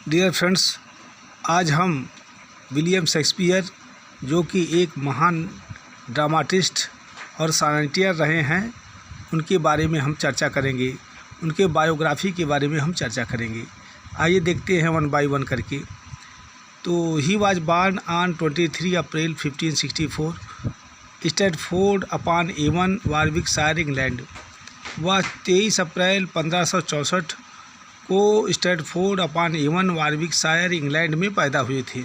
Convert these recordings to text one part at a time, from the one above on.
Dear friends, आज हम William Shakespeare जो कि एक महान ड्रामाटिस्ट और सॉनेटियर रहे हैं, उनके बारे में हम चर्चा करेंगे। उनके बायोग्राफी के बारे में हम चर्चा करेंगे। आइए देखते हैं वन बाय वन करके। तो he was born on 23 April 1564 Stratford upon Avon, Warwickshire, England. वह 23 अप्रैल 1564 को Stratford upon Avon, Warwickshire, England में पैदा हुए थे।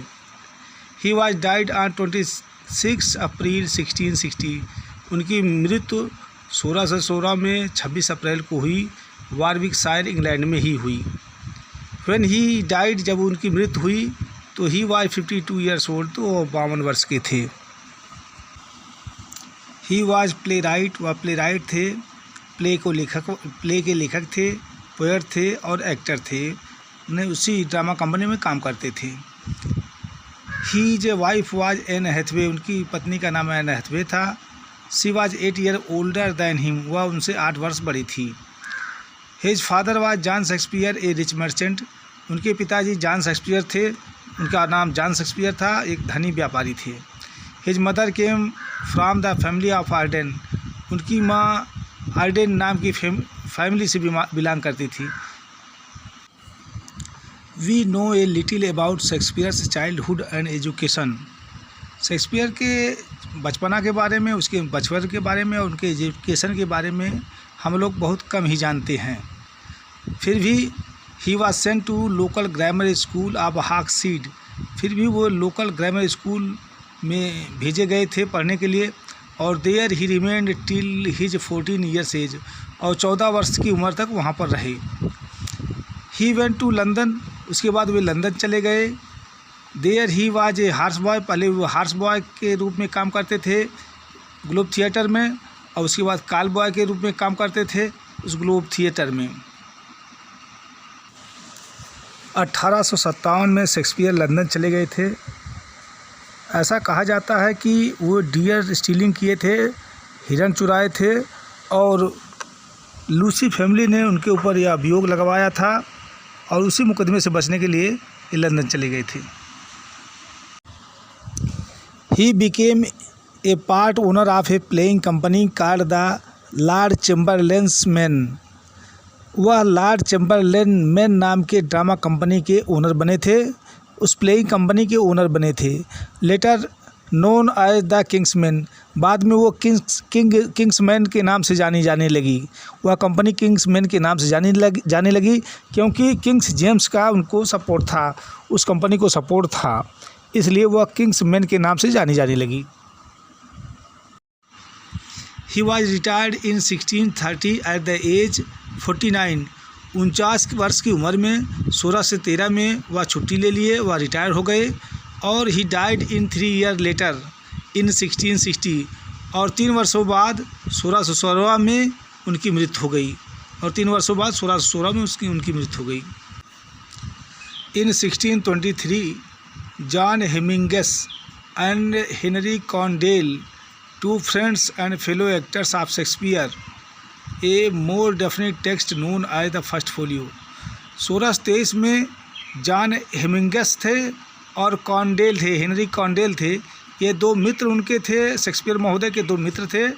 He was died on 26 April 1660। उनकी मृत्यु 1616 में 26 अप्रैल को हुई, वारविकशायर, इंग्लैंड में ही हुई। व्हेन ही डाइड, जब उनकी मृत्यु हुई तो ही वाज 52 ईयर्स ओल्ड, तो वो 52 वर्ष के थे। ही वाज प्ले राइट, वह प्ले राइट थे, प्ले के लेखक थे, पोएट थे और एक्टर थे। उन्हें उसी ड्रामा कंपनी में काम करते थे। His wife was Anne Hathaway, उनकी पत्नी का नाम एन हैथवे था। She was 8 year older than him, वह उनसे 8 वर्ष बड़ी थी। His father was John Shakespeare, a rich merchant, उनके पिताजी जॉन शेक्सपियर थे, उनका नाम जॉन शेक्सपियर था, एक धनी व्यापारी थे। His mother came from the family of Arden, उनकी माँ आर्डेन नाम की फैमिली से बिलोंग करती थी। We know a little about Shakespeare's childhood and education, Shakespeare के बचपना के बारे में, उसके बचपन के बारे में और उनके एजुकेशन के बारे में हम लोग बहुत कम ही जानते हैं। फिर भी he was sent to local grammar school of Hawkshead, फिर भी वो लोकल ग्रामर स्कूल में भेजे गए थे पढ़ने के लिए। और there he remained till his 14 years age, और 14 वर्ष की उम्र तक वहाँ पर रहे। ही वेंट टू लंदन, उसके बाद वे लंदन चले गए। There he was a horse boy, पहले वो हार्स बॉय के रूप में काम करते थे ग्लोब थिएटर में, और उसके बाद कॉल बॉय के रूप में काम करते थे उस ग्लोब थिएटर में। 1857 में शेक्सपियर लंदन चले गए थे। ऐसा कहा जाता है कि वो डियर स्टीलिंग किए थे, हिरन चुराए थे, और लूसी फैमिली ने उनके ऊपर यह अभियोग लगवाया था, और उसी मुकदमे से बचने के लिए ये लंदन चले गए थे। He became a part owner of a playing company called the Lord Chamberlain's man, वह लॉर्ड चैम्बरलेन मैन नाम के ड्रामा कंपनी के ओनर बने थे, उस प्लेइंग कंपनी के ओनर बने थे। Later known as the King's Men, बाद में वो किंग्समैन के नाम से जाने लगी। वह कंपनी किंग्समैन के नाम से जाने लगी क्योंकि किंग्स जेम्स का उनको सपोर्ट था, उस कंपनी को सपोर्ट था, इसलिए वह किंग्समैन के नाम से जाने लगी। He was retired in 1630 at the age 49, 49 वर्ष की उम्र में 16 से 13 में वह छुट्टी ले लिए, वह रिटायर हो गए। और he died in 3 year later in 1660, और 3 वर्षों बाद 1616 में उनकी मृत्यु हो गई, और 3 वर्षों बाद 1616 में उनकी मृत्यु हो गई। In 1623 John Heminges and Henry Condell, 2 friends and fellow actors of Shakespeare, a more definite text known as the first folio. 1623 में जॉन हेमिंगस थे और कॉन्डेल थे, हेनरी कॉन्डेल थे, ये 2 मित्र उनके थे, शेक्सपियर महोदय के 2 मित्र थे,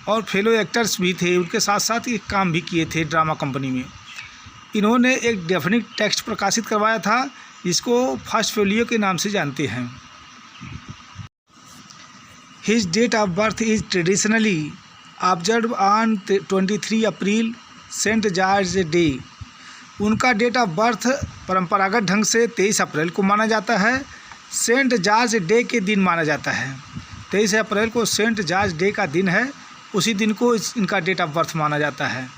और फेलो एक्टर्स भी थे, उनके साथ साथ ये काम भी किए थे ड्रामा कंपनी में। इन्होंने एक डेफिनेट टेक्स्ट प्रकाशित करवाया था, जिसको फर्स्ट फोलियो के नाम से जानते हैं। His date of birth is traditionally observe on 23 April, Saint George Day, उनका डेट ऑफ बर्थ परंपरागत ढंग से 23 अप्रैल को माना जाता है, सेंट जॉर्ज डे के दिन माना जाता है। 23 अप्रैल को सेंट जॉर्ज डे का दिन है, उसी दिन को इनका डेट ऑफ बर्थ माना जाता है।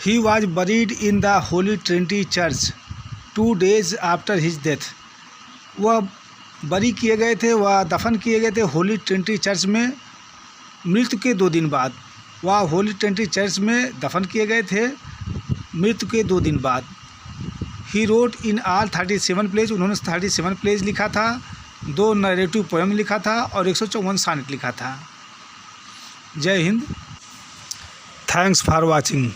He was buried in the Holi Trinity church 2 days after his death, वह बरी किए गए थे, वह दफन किए गए थे होली ट्रिनिटी चर्च में मृत्यु के 2 दिन बाद। वह होली ट्रिनिटी चर्च में दफन किए गए थे मृत्यु के 2 दिन बाद। He wrote in all 37 plays, उन्होंने 37 प्लेज लिखा था, 2 नरेटिव पोएम लिखा था और 154 सॉनेट लिखा था। जय हिंद, थैंक्स फॉर वॉचिंग।